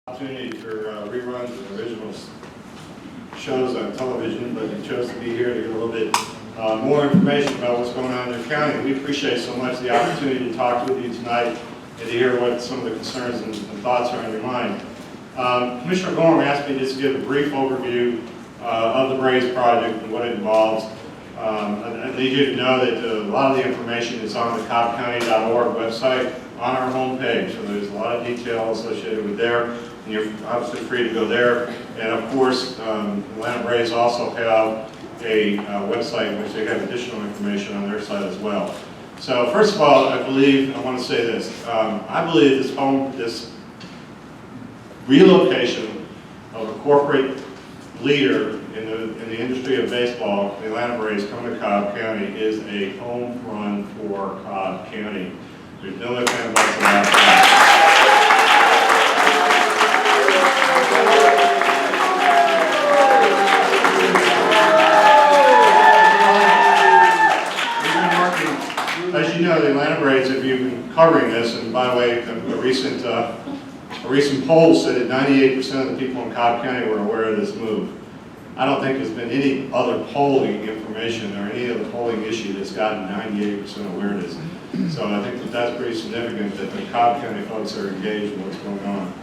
Opportunity for reruns of original shows on television, but you chose to be here to get a little bit more information about what's going on in your county. We appreciate so much the opportunity to talk with you tonight and to hear what some of the concerns and thoughts are on your mind. Commissioner Gorham asked me just to give a brief overview of the Braves project and what it involves. I need you to know that a lot of the information is on the cobbcounty.org website on our homepage, so there's a lot of detail associated with there. And you're obviously free to go there. And of course, Atlanta Braves also have a website in which they have additional information on their site as well. So first of all, I want to say this. I believe this relocation of a corporate leader in the industry of baseball, the Atlanta Braves coming to Cobb County, is a home run for Cobb County. There's no ifs, ands, buts about that. As you know, the Atlanta Braves, if you've been covering this, and by the way, a recent poll said that 98% of the people in Cobb County were aware of this move. I don't think there's been any other polling information or any other polling issue that's gotten 98% awareness. So I think that that's pretty significant that the Cobb County folks are engaged in what's going on.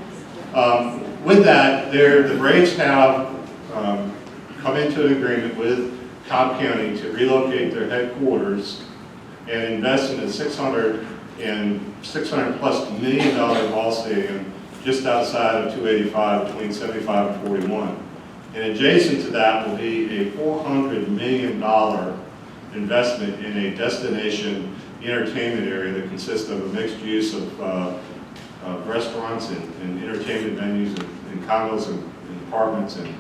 With that, the Braves have come into an agreement with Cobb County to relocate their headquarters and invest in a $600+ million ball stadium just outside of 285 between 75 and 41. And adjacent to that will be a $400 million investment in a destination entertainment area that consists of a mixed use of restaurants and entertainment venues and condos and apartments and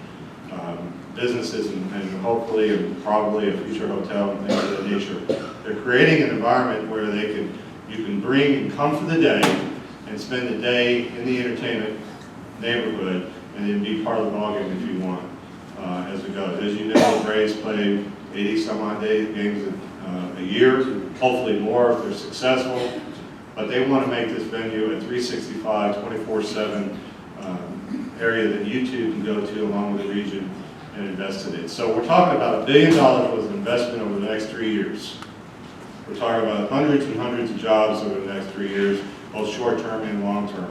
businesses and hopefully and probably a future hotel and things of that nature. They're creating an environment where you can bring and come for the day and spend the day in the entertainment neighborhood and then be part of the ballgame if you want as we go. As you know, the Braves play 80 some odd games a year, hopefully more if they're successful, but they want to make this venue a 365, 24/7 area that you two can go to along with the region and invest in it. So we're talking about $1 billion worth of investment over the next 3 years. We're talking about hundreds and hundreds of jobs over the next 3 years, both short-term and long-term.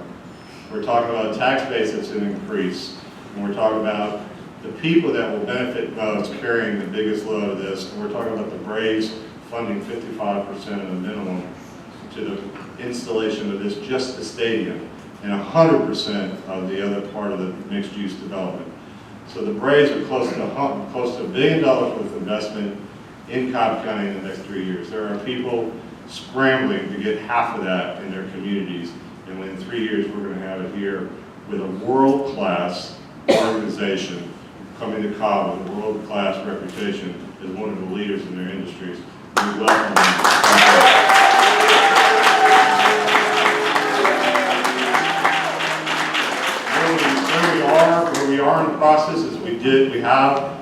We're talking about a tax base that's going to increase, and we're talking about the people that will benefit most carrying the biggest load of this, and we're talking about the Braves funding 55% of the minimum to the installation of this, just the stadium, and 100% of the other part of the mixed-use development. So the Braves are close to $1 billion worth of investment in Cobb County in the next 3 years. There are people scrambling to get half of that in their communities, and within 3 years we're going to have it here with a world-class organization coming to Cobb with a world-class reputation as one of the leaders in their industries. We welcome them. Where we are in the process is we have,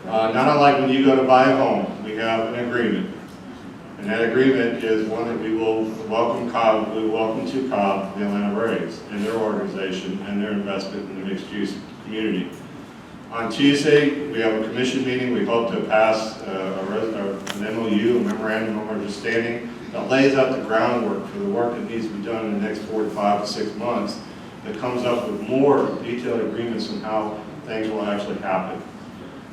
not unlike when you go to buy a home, we have an agreement. And that agreement is one that we will welcome to Cobb, the Atlanta Braves, and their organization and their investment in the mixed-use community. On Tuesday, we have a commission meeting. We hope to pass an MOU, a memorandum of understanding, that lays out the groundwork for the work that needs to be done in the next 4 to 5 to 6 months, that comes up with more detailed agreements on how things will actually happen.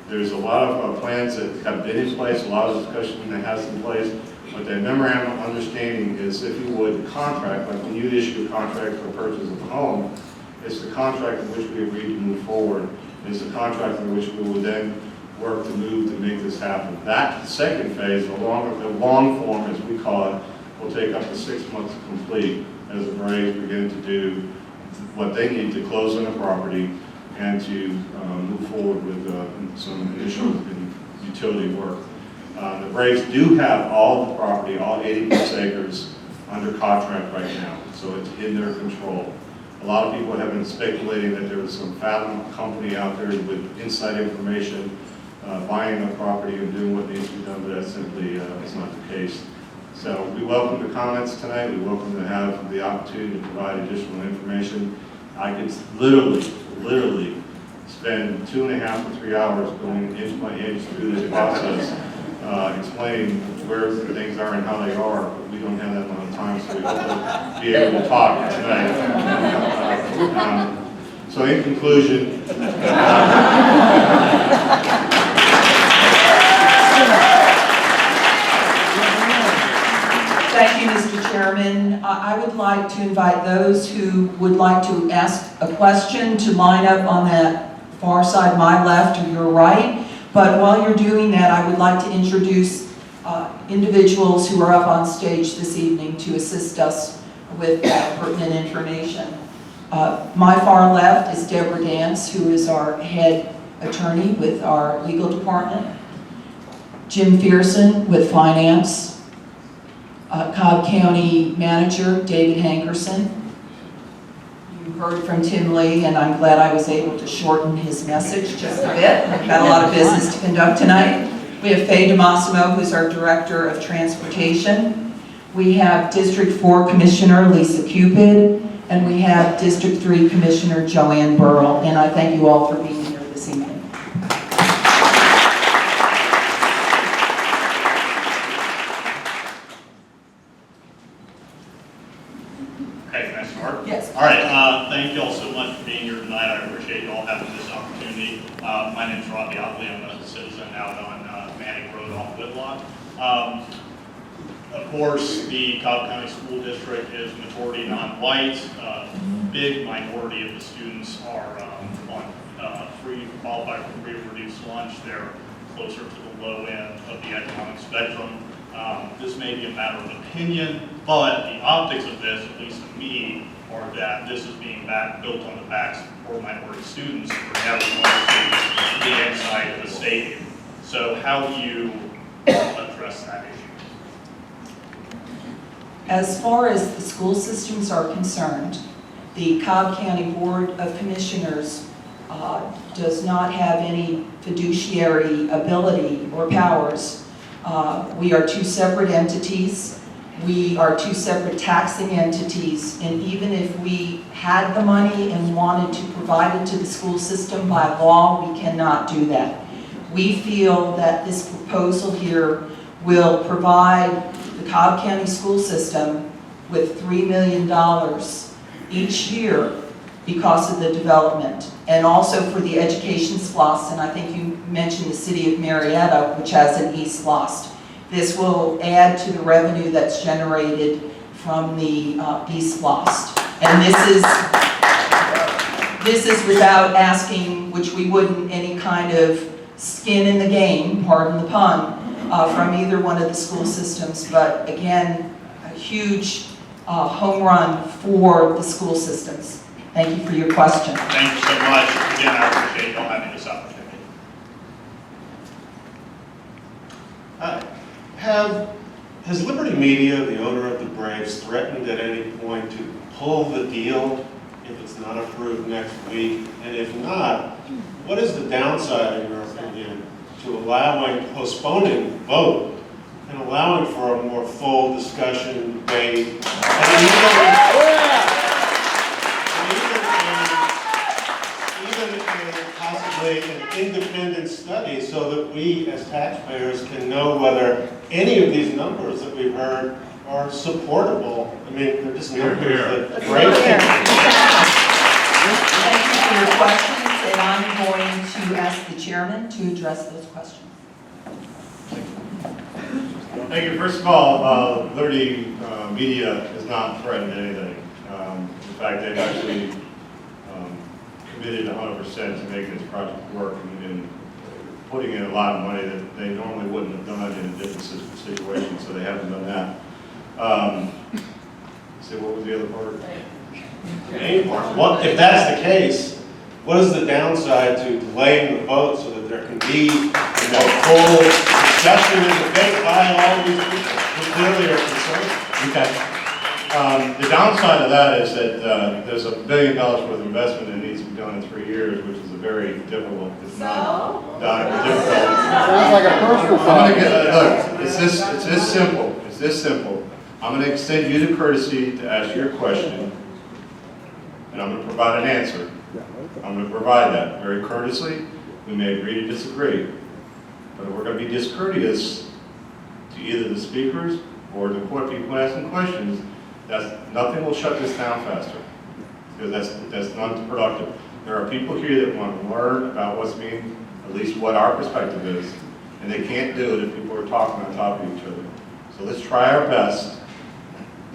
There's a lot of plans that have been in place, a lot of discussion that has in place, but the memorandum of understanding is, if you would, the contract, like when you issue a contract for purchase of a home, it's the contract in which we agreed to move forward. It's the contract in which we will then work to move to make this happen. That second phase, the long form as we call it, will take up to 6 months to complete as the Braves begin to do what they need to close on the property and to move forward with some initial utility work. The Braves do have all the property, all 86 acres, under contract right now, so it's in their control. A lot of people have been speculating that there was some Fathom company out there with inside information buying the property and doing what needs to be done, but that simply is not the case. So we welcome the comments tonight. We welcome to have the opportunity to provide additional information. I could literally spend 2.5 to 3 hours going inch by inch through this process, explaining where things are and how they are, but we don't have that amount of time, so we hope to be able to talk tonight. So in conclusion, thank you, Mr. Chairman. I would like to invite those who would like to ask a question to line up on that far side, my left or your right. But while you're doing that, I would like to introduce individuals who are up on stage this evening to assist us with pertinent information. My far left is Deborah Dance, who is our head attorney with our legal department. Jim Fearson with finance. Cobb County Manager David Hankerson. You heard from Tim Lee, and I'm glad I was able to shorten his message just a bit. We've got a lot of business to conduct tonight. We have Faye DeMassimo, who's our Director of Transportation. We have District 4 Commissioner Lisa Cupid, and we have District 3 Commissioner Joanne Burrell. And I thank you all for being here this evening. Yes. All right, thank you all so much for being here tonight. I appreciate you all having this opportunity. My name is Robbie Otley. I'm a citizen out on Manning Road off Whitlock. Of course, the Cobb County School District is majority non-white. Big minority of the students are qualified for free or reduced lunch. They're closer to the low end of the economic spectrum. This may be a matter of opinion, but the optics of this, at least to me, are that this is being built on the backs of poor minority students who are never going to see the inside of the stadium. So how do you address that issue? As far as the school systems are concerned, the Cobb County Board of Commissioners does not have any fiduciary ability or powers. We are two separate entities. We are two separate taxing entities, and even if we had the money and wanted to provide it to the school system by law, we cannot do that. We feel that this proposal here will provide the Cobb County school system with $3 million each year because of the development, and also for the education SPLOST, and I think you mentioned the city of Marietta, which has an e-SPLOST. This will add to the revenue that's generated from the e-SPLOST. And this is without asking, which we wouldn't, any kind of skin in the game, pardon the pun, from either one of the school systems. But again, a huge home run for the school systems. Thank you for your question. Thank you so much. Again, I appreciate you all having this opportunity. Has Liberty Media, the owner of the Braves, threatened at any point to pull the deal if it's not approved next week? And if not, what is the downside, in your opinion, to postponing the vote and allowing for a more full discussion, debate, and even possibly an independent study so that we as taxpayers can know whether any of these numbers that we've heard are supportable? I mean, they're just numbers that break. Thank you for your questions, and I'm going to ask the chairman to address those questions. thank you. First of all, Liberty Media has not threatened anything. In fact, they've actually committed 100% to making this project work and putting in a lot of money that they normally wouldn't have done in a different situation, so they haven't done that. So what was the other part? Any part. What, if that's the case, what is the downside to delaying the vote so that there can be a full discussion and debate by all these people who clearly are concerned? Okay. The downside of that is that there's $1 billion worth of investment that needs to be done in 3 years, which is a very difficult, it's not difficult. Sounds like a personal problem. Look, it's this simple. It's this simple. I'm going to extend you the courtesy to ask your question. and I'm going to provide an answer. I'm going to provide that very courteously. We may agree to disagree, but we're going to be discourteous to either the speakers or the court people asking questions. Nothing will shut this down faster, because that's not productive. There are people here that want to learn about what's being, at least what our perspective is, and they can't do it if people are talking on top of each other. So let's try our best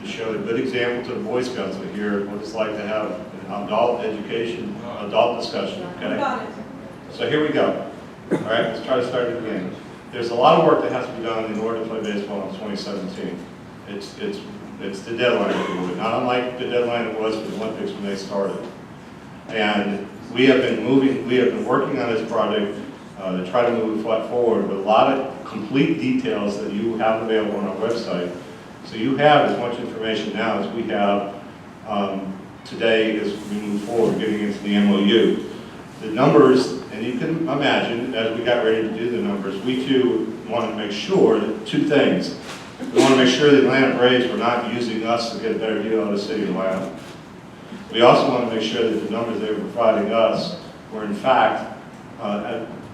to show a good example to the Boy Scouts that here what it's like to have an adult education, adult discussion, okay? So here we go. All right, let's try to start it again. There's a lot of work that has to be done in order to play baseball in 2017. It's the deadline to do it, not unlike the deadline it was for the Olympics when they started. And we have been working on this project to try to move it forward with a lot of complete details that you have available on our website. So you have as much information now as we have today as we move forward, getting into the MOU. The numbers, and you can imagine, as we got ready to do the numbers, we too wanted to make sure that two things. We want to make sure the Atlanta Braves were not using us to get a better deal out of the city of Atlanta. We also want to make sure that the numbers they were providing us were in fact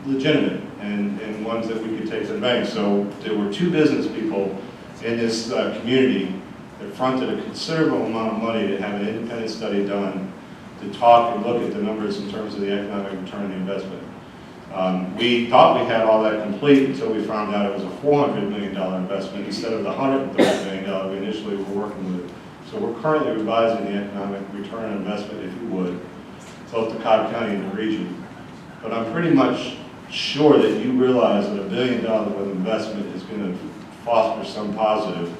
legitimate and ones that we could take to the bank. So there were two business people in this community that fronted a considerable amount of money to have an independent study done to talk and look at the numbers in terms of the economic return on the investment. We thought we had all that complete until we found out it was a $400 million investment instead of the $130 million we initially were working with. So we're currently revising the economic return on investment, if you would, both to Cobb County and the region. But I'm pretty much sure that you realize that $1 billion worth of investment is going to foster some positive.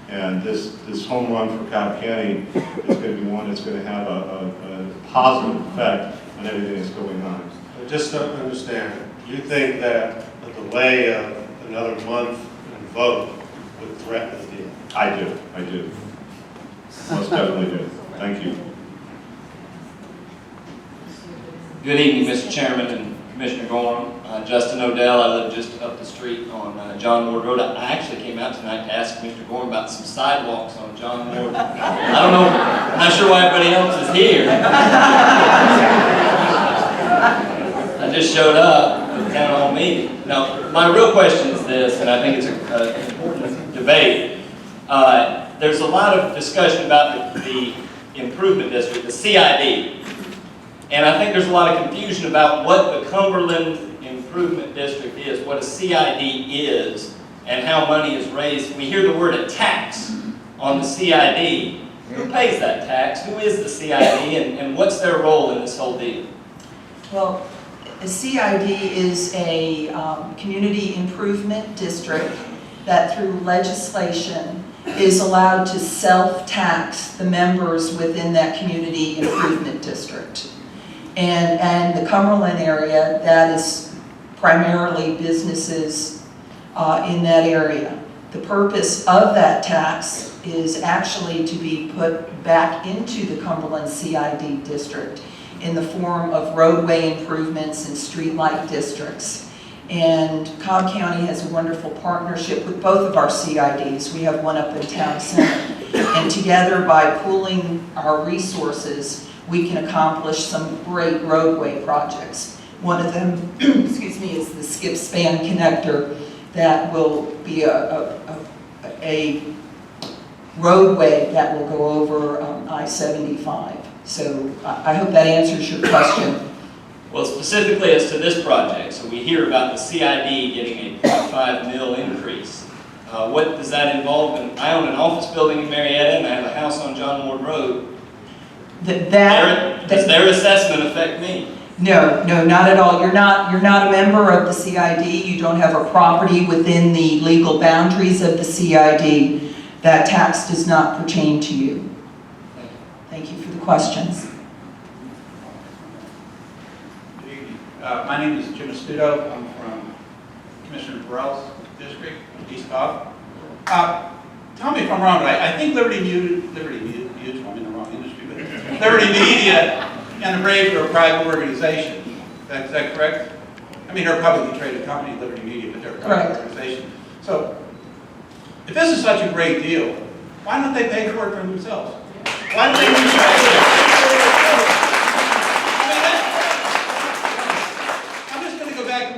And this home run for Cobb County is going to be one that's going to have a positive effect on everything that's going on. I just don't understand. You think that a delay of another month and vote would threaten the deal? I do. Most definitely do. Thank you. Good evening, Mr. Chairman and Commissioner Gorham. Justin Odell, I live just up the street on John Ward Road. I actually came out tonight to ask Commissioner Gorham about some sidewalks on John Ward. I don't know, I'm not sure why everybody else is here. I just showed up at the town hall meeting. Now, my real question is this, and I think it's an important debate. There's a lot of discussion about the improvement district, the CID. And I think there's a lot of confusion about what the Cumberland Improvement District is, what a CID is, and how money is raised. We hear the word a tax on the CID. Who pays that tax? Who is the CID, and what's their role in this whole deal? Well, a CID is a community improvement district that through legislation is allowed to self-tax the members within that community improvement district. And the Cumberland area, that is primarily businesses in that area. The purpose of that tax is actually to be put back into the Cumberland CID district in the form of roadway improvements and streetlight districts. And Cobb County has a wonderful partnership with both of our CIDs. We have one up in Town Center. And together, by pooling our resources, we can accomplish some great roadway projects. One of them, excuse me, is the skip span connector that will be a roadway that will go over I-75. So I hope that answers your question. Well, specifically as to this project, so we hear about the CID getting a $0.5 million increase. What does that involve? I own an office building in Marietta and I have a house on John Ward Road. Does their assessment affect me? No, not at all. You're not a member of the CID. You don't have a property within the legal boundaries of the CID. That tax does not pertain to you. Thank you for the questions. Good evening. My name is Jim Astuto. I'm from Commissioner Burrell's district, East Cobb. Tell me if I'm wrong, but I think Liberty Mutual, I'm in the wrong industry, but Liberty Media and the Braves are a private organization. Is that correct? I mean, they're a publicly traded company, Liberty Media, but they're a private organization. So, if this is such a great deal, why don't they pay for it for themselves? Why don't they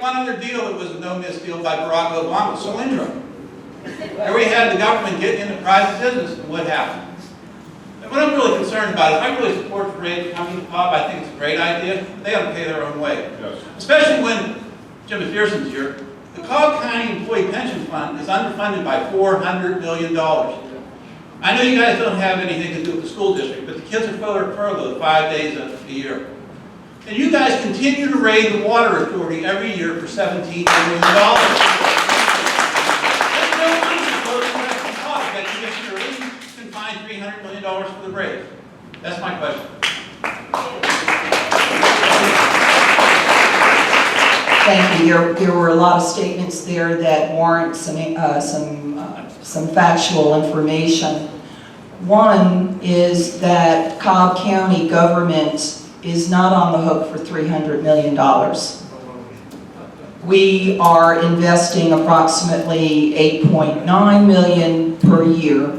one other deal that was a no-miss deal by Barack Obama, Solyndra. There we had the government get into private business, and what happened? And what I'm really concerned about is I really support the parade coming to Cobb. I think it's a great idea. They ought to pay their own way. Yes. Especially when Jim McPherson's here. The Cobb County Employee Pension Fund is underfunded by $400 million. I know you guys don't have anything to do with the school district, but the kids are furloughed 5 days a year. And you guys continue to raid the water authority every year for $17 million. There's no money to go to the rest of the cost that Commissioner Lee can find $300 million for the Braves. That's my question. Thank you. There were a lot of statements there that warrant some factual information. One is that Cobb County government is not on the hook for $300 million. We are investing approximately $8.9 million per year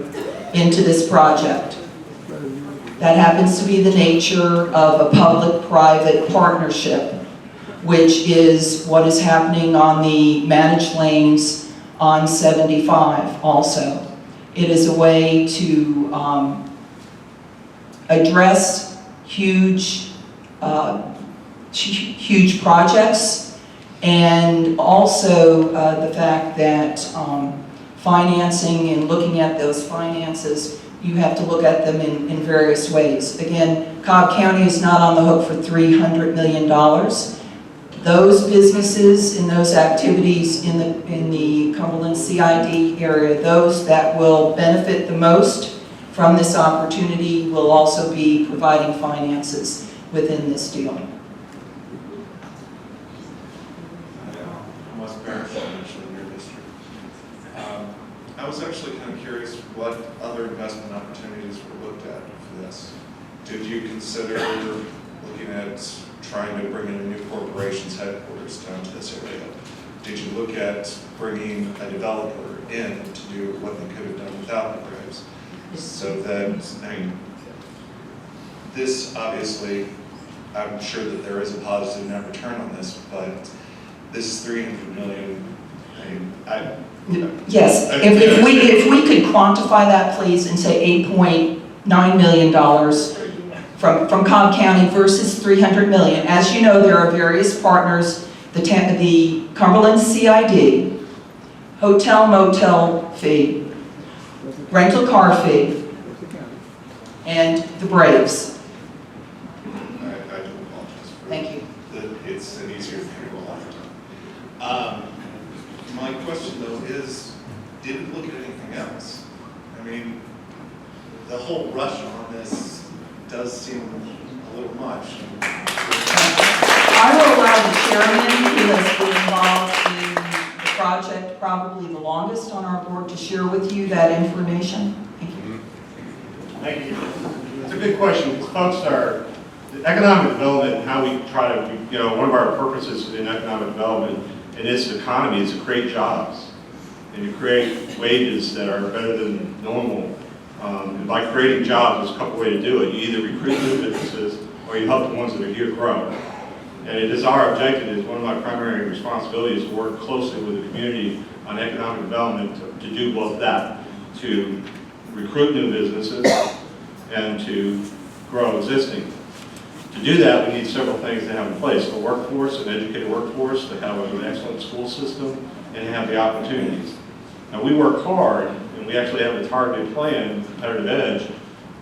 into this project. That happens to be the nature of a public-private partnership, which is what is happening on the managed lanes on 75 also. It is a way to address huge projects, and also the fact that financing and looking at those finances, you have to look at them in various ways. Again, Cobb County is not on the hook for $300 million. Those businesses and those activities in the Cumberland CID area, those that will benefit the most from this opportunity, will also be providing finances within this deal. I was actually kind of curious what other investment opportunities were looked at for this. Did you consider looking at trying to bring in a new corporation's headquarters down to this area? Did you look at bringing a developer in to do what they could have done without the Braves? So then, I mean, this obviously, I'm sure that there is a positive net return on this, but this is $300 million. Yes, if we could quantify that, please, and say $8.9 million from Cobb County versus $300 million. As you know, there are various partners, the Cumberland CID, hotel motel fee, rental car fee, and the Braves. I do apologize for Thank you. It's an easier thing to go lifetime. My question though is, did it look at anything else? I mean, the whole rush on this does seem a little much. I will allow the chairman, who has been involved in the project probably the longest on our board, to share with you that information. Thank you. Thank you. It's a good question, because folks are, economic development and how we try to, one of our purposes in economic development in this economy is to create jobs and to create wages that are better than normal. And by creating jobs, there's a couple ways to do it. You either recruit new businesses or you help the ones that are here grow. And it is our objective, it's one of my primary responsibilities, to work closely with the community on economic development to do both that, to recruit new businesses and to grow existing. To do that, we need several things to have in place: a workforce, an educated workforce, to have an excellent school system, and to have the opportunities. Now, we work hard, and we actually have a targeted plan, Competitive Edge,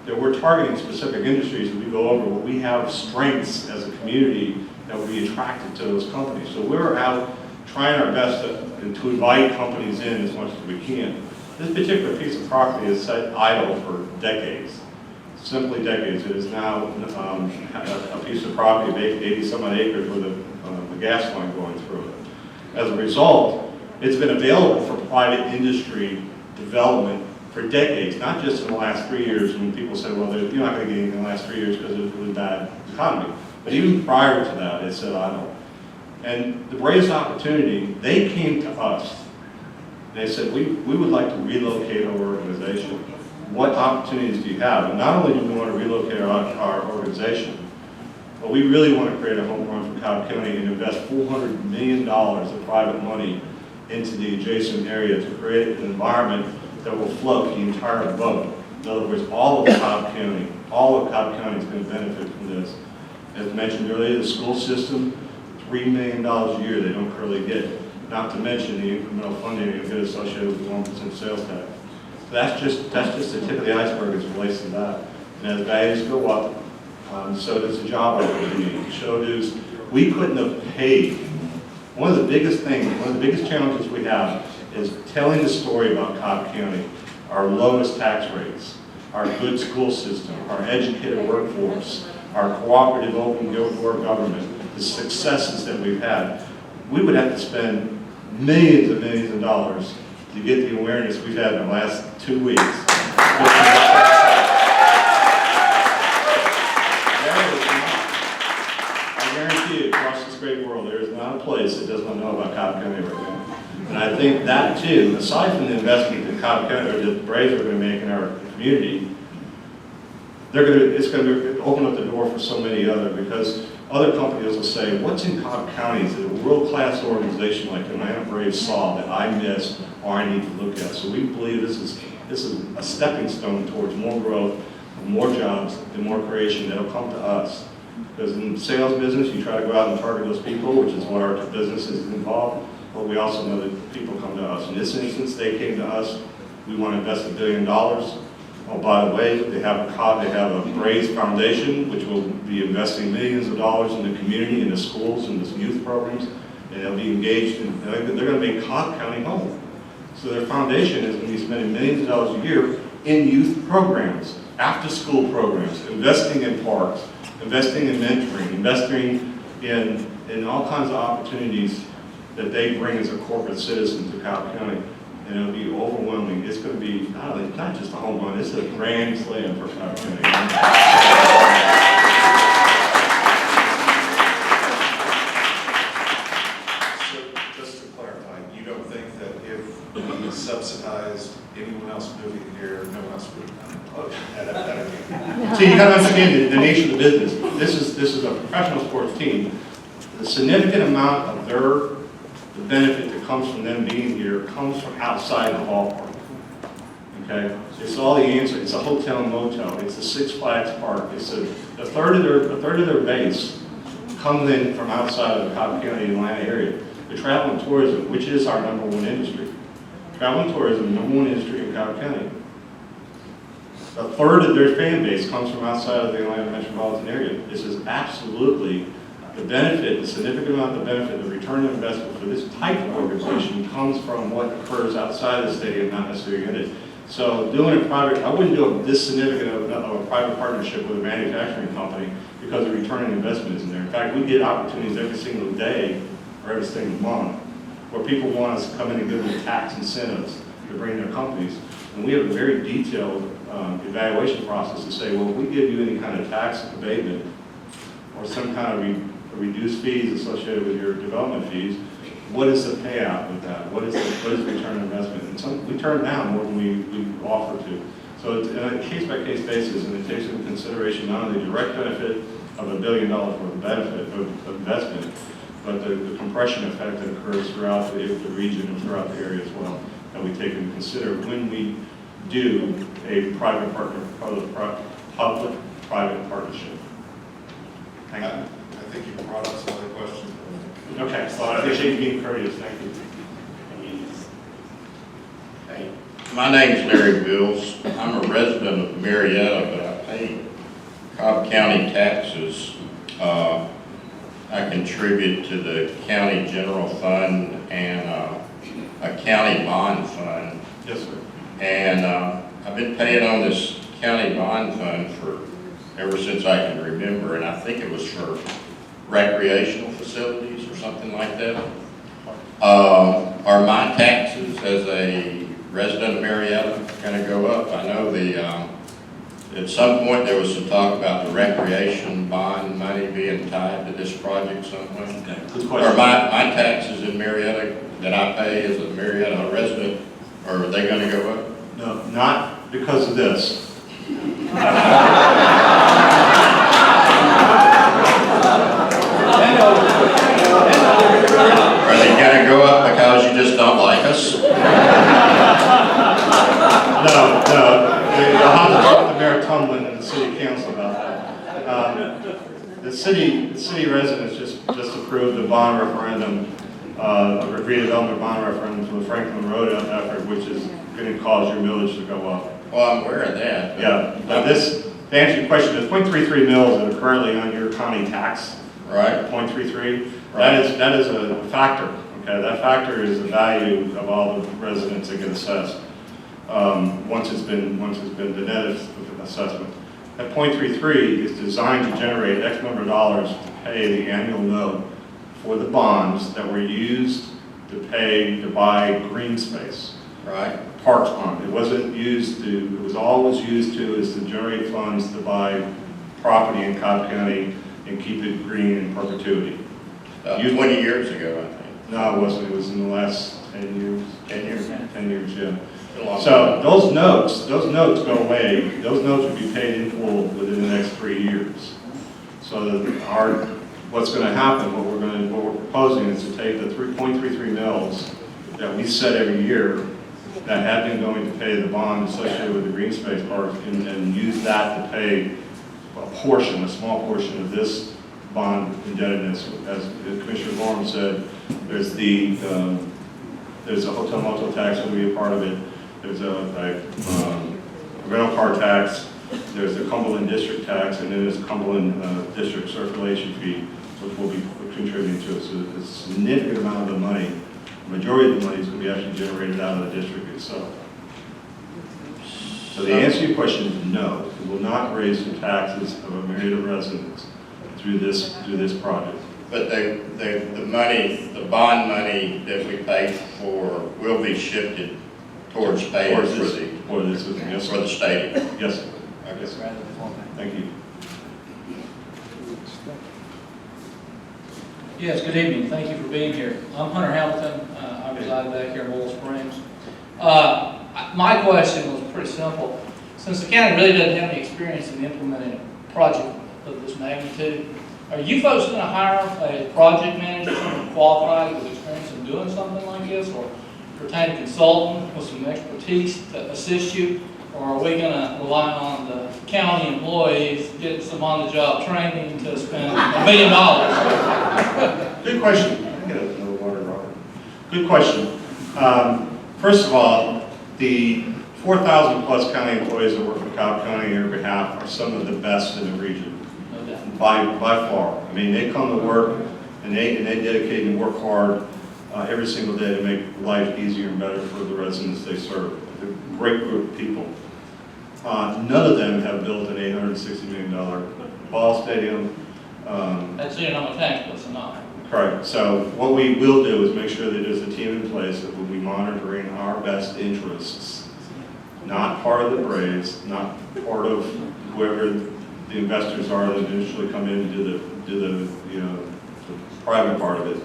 that we're targeting specific industries that we go over where we have strengths as a community that will be attracted to those companies. So we're out trying our best to invite companies in as much as we can. This particular piece of property has sat idle for decades. Simply decades. It is now a piece of property of 80 some odd acres with a gas line going through it. As a result, it's been available for private industry development for decades, not just in the last 3 years when people said, well, you're not going to get anything in the last 3 years because it was a bad economy. But even prior to that, it said idle. And the Braves opportunity, they came to us. They said, we would like to relocate our organization. What opportunities do you have? And not only do we want to relocate our organization, but But we really want to create a home run for Cobb County and invest $400 million of private money into the adjacent area to create an environment that will float the entire boat. In other words, all of Cobb County is going to benefit from this. As mentioned earlier, the school system, $3 million a year they don't currently get, not to mention the incremental funding they get associated with the 1% sales tax. So that's just the tip of the iceberg as it relates to that. And as values go up, so does the job opportunity. So does, we couldn't have paid. One of the biggest challenges we have is telling the story about Cobb County, our lowest tax rates, our good school system, our educated workforce, our cooperative open door government, the successes that we've had. We would have to spend millions and millions of dollars to get the awareness we've had in the last 2 weeks. I guarantee you, across this great world, there is not a place that does not know about Cobb County right now. And I think that too, aside from the investment that Cobb County, or the Braves are going to make in our community, it's going to open up the door for so many other, because other companies will say, what's in Cobb County is a world-class organization like the Atlanta Braves saw that I missed or I need to look at. So we believe this is a stepping stone towards more growth, more jobs, and more creation that will come to us. Because in the sales business, you try to go out and target those people, which is what our business is involved, but we also know that people come to us. In this instance, they came to us. We want to invest $1 billion. Oh, by the way, they have a Braves Foundation, which will be investing millions of dollars in the community, in the schools, in the youth programs, and they'll be engaged in, they're going to make Cobb County home. So their foundation is going to be spending millions of dollars a year in youth programs, after-school programs, investing in parks, investing in mentoring, investing in all kinds of opportunities that they bring as a corporate citizen to Cobb County. And it'll be overwhelming. It's going to be not just a home run, it's a grand slam for Cobb County. So just to clarify, you don't think that if we subsidized anyone else moving here, no one else would have done it? So you got to understand the nature of the business. This is a professional sports team. The significant amount of the benefit that comes from them being here comes from outside the ballpark. Okay, it's all the answer. It's a hotel and motel. It's a Six Flags park. It's a third of their base comes in from outside of the Cobb County, Atlanta area. The travel and tourism, which is our #1 industry. Travel and tourism, #1 industry in Cobb County. A third of their fan base comes from outside of the Atlanta metropolitan area. This is absolutely the benefit, the significant amount of the benefit, the return on investment for this type of organization comes from what occurs outside the stadium, not necessarily in it. So doing a private, I wouldn't do this significant of a private partnership with a manufacturing company because the return on investment isn't there. In fact, we get opportunities every single day or every single month where people want us to come in and give them tax incentives to bring their companies. And we have a very detailed evaluation process to say, well, if we give you any kind of tax abatement or some kind of reduced fees associated with your development fees, what is the payout with that? What is the return on investment? And we turn down more than we offer to. So it's on a case-by-case basis, and it takes into consideration not only the direct benefit of $1 billion worth of benefit of investment, but the compression effect that occurs throughout the region and throughout the area as well, that we take into consider when we do a public-private partnership. Thank you. I think you brought up some other questions. Okay, well, I appreciate you being courteous, thank you. Hey, my name's Larry Bills. I'm a resident of Marietta, but I pay Cobb County taxes. I contribute to the county general fund and a county bond fund. Yes, sir. And I've been paying on this county bond fund for ever since I can remember, and I think it was for recreational facilities or something like that. Are my taxes as a resident of Marietta going to go up? I know at some point there was some talk about the recreation bond money being tied to this project somewhere. Good question. Are my taxes in Marietta that I pay as a Marietta resident, are they going to go up? No, not because of this. Are they gonna go up because you just don't like us? No, I'll have to talk to Mayor Tumlin and the city council about that. The city residents just approved a bond referendum, a redevelopment bond referendum for the Franklin Road effort, which is going to cause your millage to go up. Well, I'm aware of that. Yeah, but to answer your question, there's 0.33 mils that are currently on your county tax. Right. 0.33. Right. That is a factor. Okay, that factor is the value of all the residents that get assessed. Once it's been the net assessment. That 0.33 is designed to generate X number of dollars to pay the annual note for the bonds that were used to buy green space. Right. Parks bond. It was always used to generate funds to buy property in Cobb County and keep it green in perpetuity. 20 years ago, I think. No, it wasn't. It was in the last 10 years. 10 years. 10 years, yeah. A long So those notes go away. Those notes will be paid in full within the next 3 years. So what's going to happen, what we're proposing is to take the 3.33 mils that we set every year that had been going to pay the bond associated with the green space park and use that to pay a small portion of this bond indebtedness. As Commissioner Gorham said, there's a hotel motel tax that will be a part of it. There's a rental car tax. There's the Cumberland District tax, and then there's Cumberland District circulation fee, which will be contributing to it. So a significant amount of the money, the majority of the money is going to be actually generated out of the district itself. So the answer to your question is no. It will not raise the taxes of a myriad of residents through this project. But the money, the bond money that we paid for will be shifted towards paying for the stadium. Yes, sir. Yes, sir. Thank you. Yes, good evening. Thank you for being here. I'm Hunter Hamilton. I reside back here in Willow Springs. My question was pretty simple. Since the county really doesn't have any experience in implementing a project of this magnitude, are you folks going to hire a project manager, someone qualified with experience in doing something like this, or retain a consultant with some expertise to assist you, or are we going to rely on the county employees getting some on-the-job training to spend $1 million? Good question. I get another water, Robert. Good question. First of all, the 4,000 plus county employees that work for Cobb County on your behalf are some of the best in the region. By far. I mean, they come to work and they dedicate and work hard every single day to make life easier and better for the residents they serve. They're a great group of people. None of them have built an $860 million ball stadium. That's your number 10, but it's not. Correct. So what we will do is make sure that there's a team in place that will be monitoring our best interests, not part of the Braves, not part of whoever the investors are that initially come in and do the private part of it.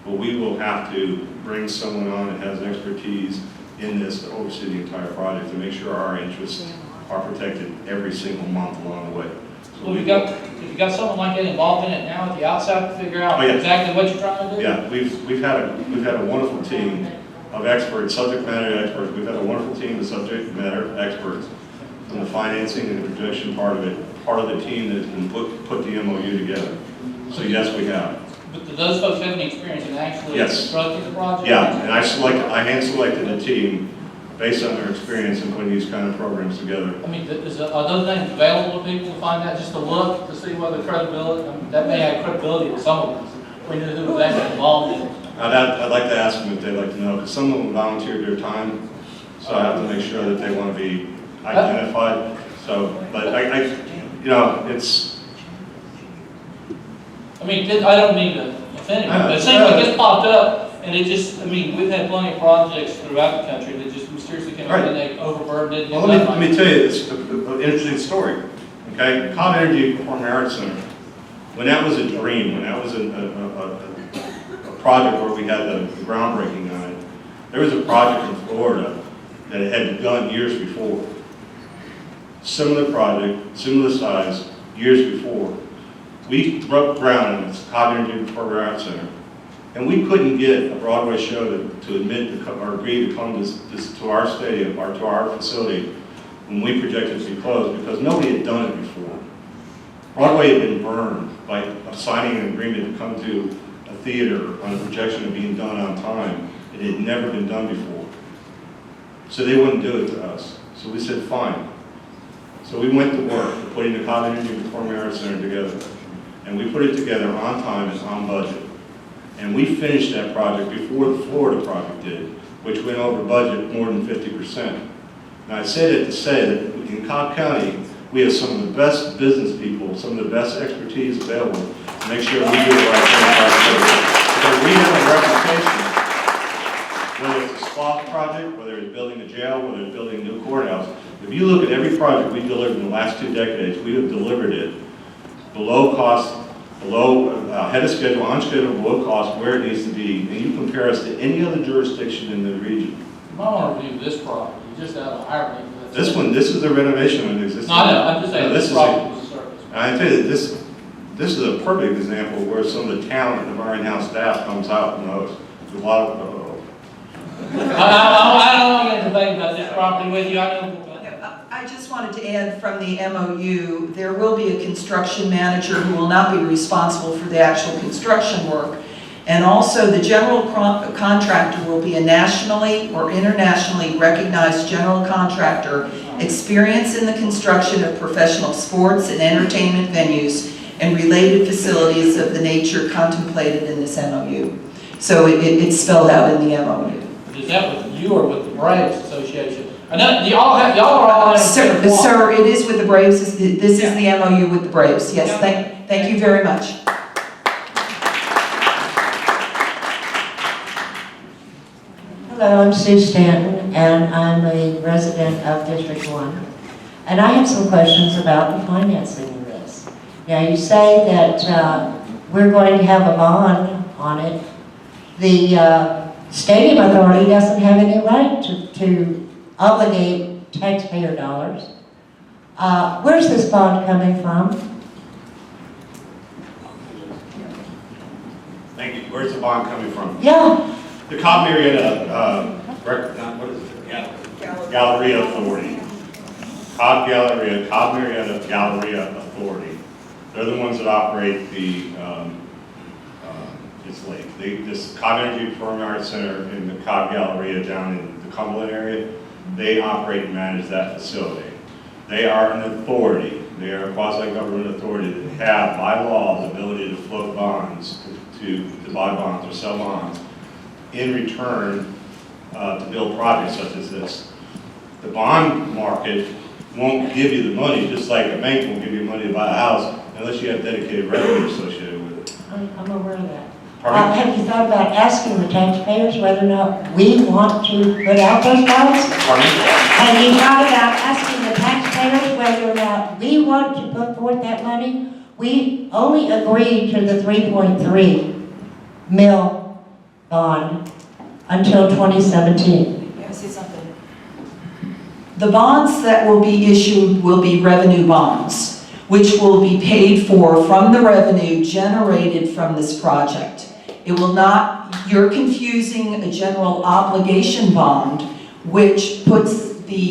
But we will have to bring someone on that has expertise in this to oversee the entire project to make sure our interests are protected every single month along the way. So Well, if you got someone like that involved in it now at the outset to figure out exactly what you're trying to do? Yeah, we've had a wonderful team of experts, subject matter experts. We've had a wonderful team of subject matter experts from the financing and the projection part of it, part of the team that's been put the MOU together. So yes, we have. But do those folks have any experience in actually Yes. constructing the project? Yeah, and I hand-selected a team based on their experience in putting these kind of programs together. I mean, are those names available to people to find out, just to look, to see whether credibility, I mean, that may have credibility to some of us. We knew who was actually involved in it. I'd like to ask them if they'd like to know, because some of them volunteered their time, so I have to make sure that they want to be identified. So, but it's. I mean, I don't mean to offend anyone, but it seems like this popped up, and it just, I mean, we've had plenty of projects throughout the country that just mysteriously came up and they overburdened it. Well, let me tell you, it's an interesting story. Okay, Cobb Energy Performing Arts Center, when that was a dream, when that was a project where we had the groundbreaking on it, there was a project in Florida that had begun years before. Similar project, similar size, years before. We broke ground in the Cobb County Performing Arts Center, and we couldn't get a Broadway show to admit or agree to come to our stadium or to our facility when we projected to be closed because nobody had done it before. Broadway had been burned by signing an agreement to come to a theater on a projection of being done on time. It had never been done before. So they wouldn't do it to us. So we said, fine. So we went to work putting the Cobb County Performing Arts Center together. And we put it together on time and on budget. And we finished that project before the Florida project did, which went over budget more than 50%. Now I say that to say that in Cobb County, we have some of the best business people, some of the best expertise available to make sure we do the right thing for our citizens. Because we have a reputation, whether it's a SPA project, whether it's building a jail, whether it's building a new courthouse. If you look at every project we delivered in the last 2 decades, we have delivered it below cost, ahead of schedule, on schedule, below cost, where it needs to be. And you compare us to any other jurisdiction in the region. You might want to review this property, just out of irony. This is a renovation of an existing. No, I know, I'm just saying, No, this is property was a service. And I tell you, this is a perfect example where some of the talent of our in-house staff comes out and knows. There's a lot of, I don't want to get a debate about this property with you, I know. I just wanted to add from the MOU, there will be a construction manager who will not be responsible for the actual construction work. And also the general contractor will be a nationally or internationally recognized general contractor, experienced in the construction of professional sports and entertainment venues and related facilities of the nature contemplated in this MOU. So it's spelled out in the MOU. Is that with you or with the Braves Association? I know, y'all are all in. Sir, it is with the Braves. This is the MOU with the Braves. Yes, Yeah. thank you very much. Hello, I'm Sue Stanton, and I'm a resident of District 1. And I have some questions about the financing of this. Now, you say that we're going to have a bond on it. The Stadium Authority doesn't have any right to obligate taxpayer dollars. Where's this bond coming from? thank you. Where's the bond coming from? Yeah, The Cobb Marietta, what is it? Galleria Authority. Cobb Marietta Galleria Authority. They're the ones that operate the, it's late. This Cobb Energy Performing Arts Center in the Cobb Galleria down in the Cumberland area, they operate and manage that facility. They are an authority. They are a quasi-government authority that have, by law, the ability to float bonds, to buy bonds or sell bonds in return to build projects such as this. The bond market won't give you the money, just like a bank won't give you money to buy a house unless you have dedicated revenue associated with it. I'm aware of that. Pardon? Have you thought about asking the taxpayers whether or not we want to put out those bonds? Pardon? Have you thought about asking the taxpayers whether or not we want to put forth that money? We only agreed to the 3.3 mil bond until 2017. May I say something? The bonds that will be issued will be revenue bonds, which will be paid for from the revenue generated from this project. It will not, you're confusing a general obligation bond, which puts